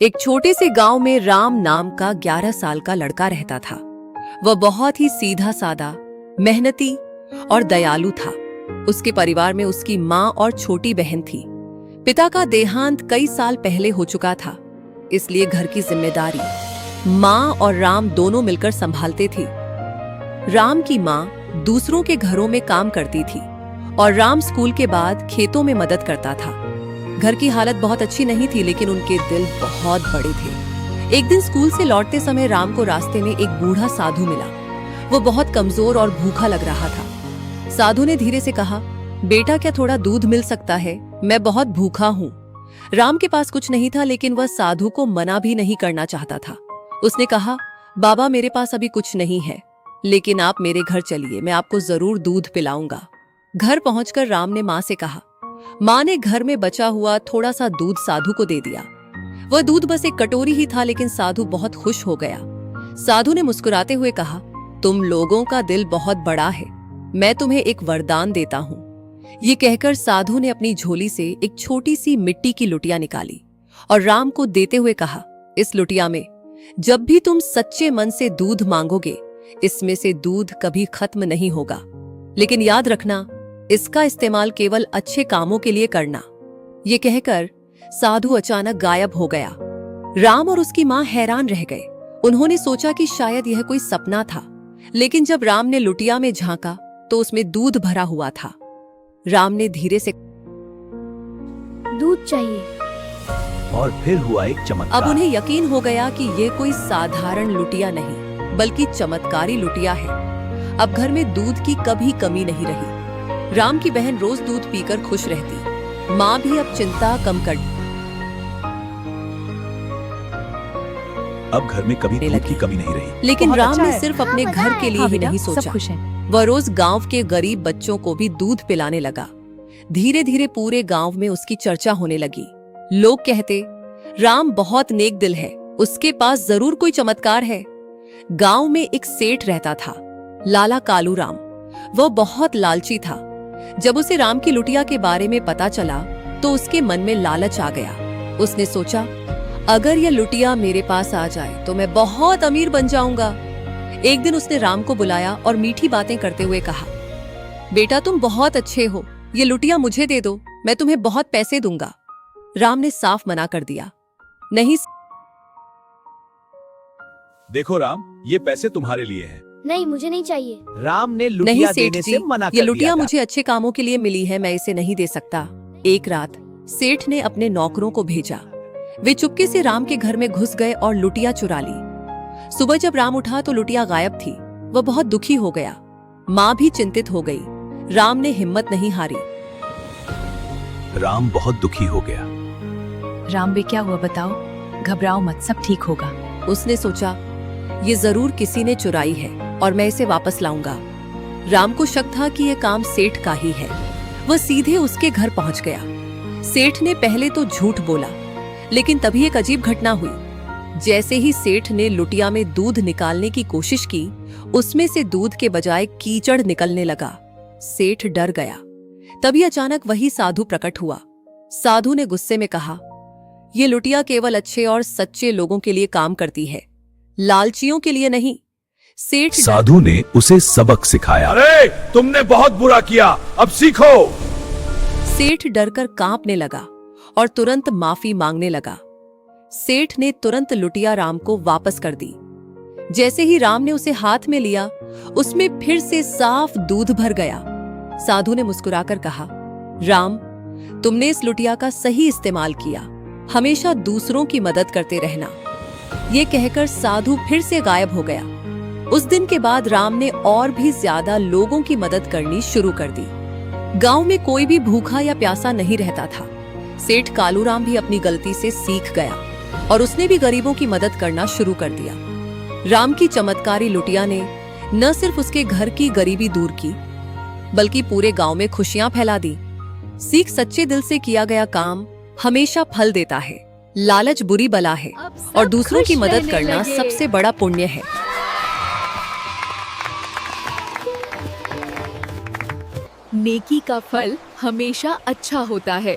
एक छोटे से गांव में राम नाम का 11 साल का लड़का रहता था। वह बहुत ही सीधा सादा, मेहनती और दयालु था। उसके परिवार में उसकी माँ और छोटी बहन थी। पिता का देहांत कई साल पहले हो चुका था, इसलिए घर की जिम्मेदारी माँ और राम दोनों मिलकर संभालते थे। राम की माँ दूसरों के घरों में काम करती थी और राम स्कूल के बाद खेतों में मदद करता था। घर की हालत बहुत अच्छी नहीं थी, लेकिन उनके दिल बहुत बड़े थे। एक दिन स्कूल से लौटते समय राम को रास्ते में एक बूढ़ा साधु मिला। वो बहुत कमजोर और भूखा लग रहा था। साधु ने धीरे से कहा, बेटा क्या थोड़ा दूध मिल सकता है? मैं बहुत भूखा हूँ। राम के पास कुछ नहीं था, लेकिन वह साधु को मना भी नहीं करना चाहता था। उसने कहा, बाबा मेरे पास अभी कुछ नहीं है, लेकिन आप मेरे घर चलिए, मैं आपको जरूर दूध पिलाऊंगा। घर पहुंचकर राम ने माँ से कहा। माँ ने घर में बचा हुआ थोड़ा सा दूध साधु को दे दिया। वह दूध बस एक कटोरी ही था, लेकिन साधु बहुत खुश हो गया। साधु ने मुस्कुराते हुए कहा, तुम लोगों का दिल बहुत बड़ा है, मैं तुम्हें एक वरदान देता हूँ। ये कहकर साधु ने अपनी झोली से एक छोटी सी मिट्टी की लुटिया निकाली और राम को देते हुए कहा, इस लुटिया में जब भी तुम सच्चे मन से दूध मांगोगे, इसमें से दूध कभी खत्म नहीं होगा, लेकिन याद रखना, इसका इस्तेमाल केवल अच्छे कामों के लिए करना। ये कहकर साधु अचानक गायब हो गया। राम और उसकी माँ हैरान रह गए। उन्होंने सोचा कि शायद यह कोई सपना था, लेकिन जब राम ने लुटिया में झांका तो उसमें दूध भरा हुआ था। राम ने धीरे से दूध चाहिए। और फिर हुआ एक चमत्कार। अब उन्हें यकीन हो गया कि ये कोई साधारण लुटिया नहीं, बल्कि चमत्कारी लुटिया है। अब घर में दूध की कभी कमी नहीं रही। राम की बहन रोज दूध पीकर खुश रहती। माँ भी अब चिंता कम कर अब घर में कभी दूध की कमी नहीं रही। लेकिन बहुत राम अच्छा ने है। सिर्फ अपने घर के लिए ही नहीं सोचा। खुश हैं। वह रोज गांव के गरीब बच्चों को भी दूध पिलाने लगा। धीरे धीरे पूरे गांव में उसकी चर्चा होने लगी। लोग कहते, राम बहुत नेक दिल है, उसके पास जरूर कोई चमत्कार है। गांव में एक सेठ रहता था, लाला कालू राम। वह बहुत लालची था। जब उसे राम की लुटिया के बारे में पता चला तो उसके मन में लालच आ गया। उसने सोचा, अगर यह लुटिया मेरे पास आ जाए तो मैं बहुत अमीर बन जाऊंगा। एक दिन उसने राम को बुलाया और मीठी बातें करते हुए कहा, बेटा तुम बहुत अच्छे हो, ये लुटिया मुझे दे दो, मैं तुम्हें बहुत पैसे दूंगा। राम ने साफ मना कर दिया, नहीं। देखो राम, ये पैसे तुम्हारे लिए हैं। नहीं, मुझे नहीं चाहिए। राम ने नहीं लुटिया सेठ देने जी, से मना कर ये लुटिया दिया था। मुझे अच्छे कामों के लिए मिली है, मैं इसे नहीं दे सकता। एक रात सेठ ने अपने नौकरों को भेजा। वे चुपके से राम के घर में घुस गए और लुटिया चुरा ली। सुबह जब राम उठा तो लुटिया गायब थी। वह बहुत दुखी हो गया। माँ भी चिंतित हो गई। राम ने हिम्मत नहीं हारी। राम बहुत दुखी हो गया। राम बे क्या हुआ बताओ, घबराओ मत, सब ठीक होगा। उसने सोचा, ये जरूर किसी ने चुराई है और मैं इसे वापस लाऊंगा। राम को शक था कि यह काम सेठ का ही है। वह सीधे उसके घर पहुंच गया। सेठ ने पहले तो झूठ बोला, लेकिन तभी एक अजीब घटना हुई। जैसे ही सेठ ने लुटिया में दूध निकालने की कोशिश की, उसमें से दूध के बजाय कीचड़ निकलने लगा। सेठ डर गया। तभी अचानक वही साधु प्रकट हुआ। साधु ने गुस्से में कहा, ये लुटिया केवल अच्छे और सच्चे लोगों के लिए काम करती है, लालचियों के लिए नहीं। सेठ साधु ने उसे सबक सिखाया। अरे तुमने बहुत बुरा किया, अब सीखो। सेठ डरकर कांपने लगा और तुरंत माफी मांगने लगा। सेठ ने तुरंत लुटिया राम को वापस कर दी। जैसे ही राम ने उसे हाथ में लिया, उसमें फिर से साफ दूध भर गया। साधु ने मुस्कुराकर कहा, राम, तुमने इस लुटिया का सही इस्तेमाल किया, हमेशा दूसरों की मदद करते रहना। ये कहकर साधु फिर से गायब हो गया। उस दिन के बाद राम ने और भी ज्यादा लोगों की मदद करनी शुरू कर दी। गांव में कोई भी भूखा या प्यासा नहीं रहता था। सेठ कालूराम भी अपनी गलती से सीख गया और उसने भी गरीबों की मदद करना शुरू कर दिया। राम की चमत्कारी लुटिया ने न सिर्फ उसके घर की गरीबी दूर की, बल्कि पूरे गांव में खुशियां फैला दी। सीख, सच्चे दिल से किया गया काम हमेशा फल देता है। लालच बुरी बला है और दूसरों की मदद करना सबसे बड़ा पुण्य है। नेकी का फल हमेशा अच्छा होता है।